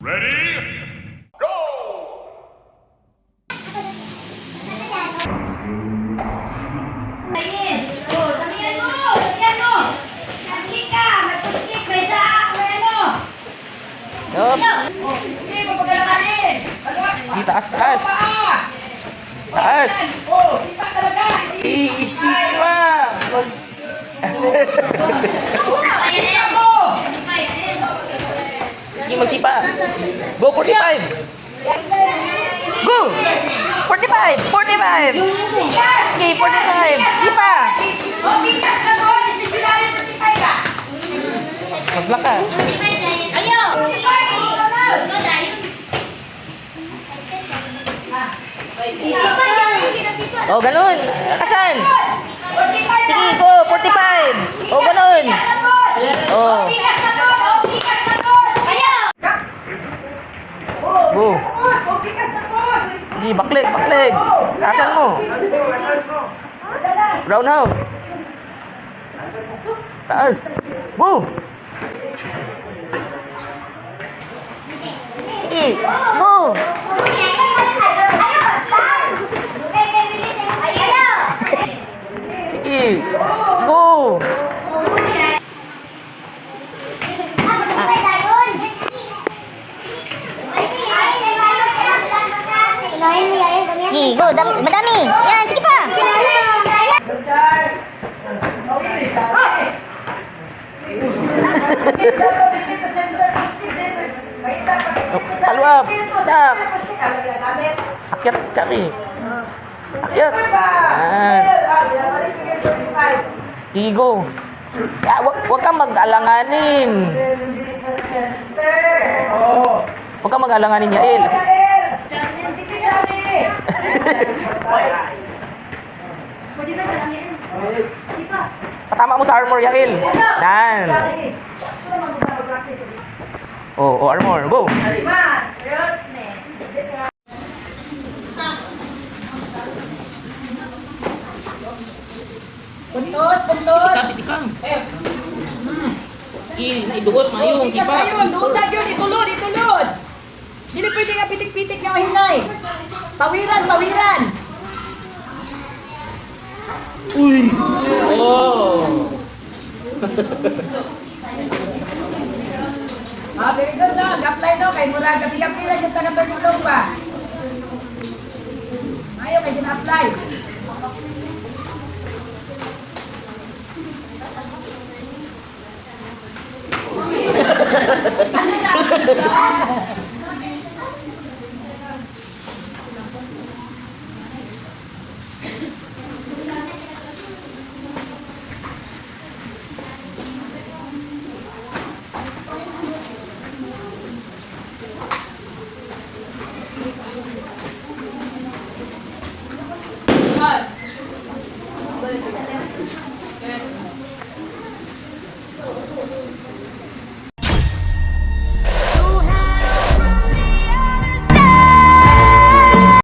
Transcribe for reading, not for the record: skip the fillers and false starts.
Ready? Go! Yup. Di taas. Taas. Isipa. Sige, magsipa. Go, 45. Go. 45. 45. Okay, 45. Sipa. Maglak ka. Oh, ganun. Kasan? Sige, go. 45. Oh, ganun. Oh. Go. Sige, baklik. Kasan mo? Roundhouse. Taas. Go. Sige, go. Sige, go. Sige, go. Madami. Yan, sige pa. Follow up. Stop. Akyat, cari. Akyat. Sige, go. Huwag kang mag-alanganin. Huwag kang mag-alanganin, Yael. Patama mo sa armor, Yael. Dan. Oh, armor. Go. Puntos. Itikam. Iduot, mayong. Sipa. Dudag yun, itulod. Dili pwede nga pitik-pitik nga mahinay. Pawiran. Uy! Oh! Very good no. Gapline no. Kay murag gabi-gabi lang yung tanong berdiklong ba? Ayaw kay gina-apply. Ano yan?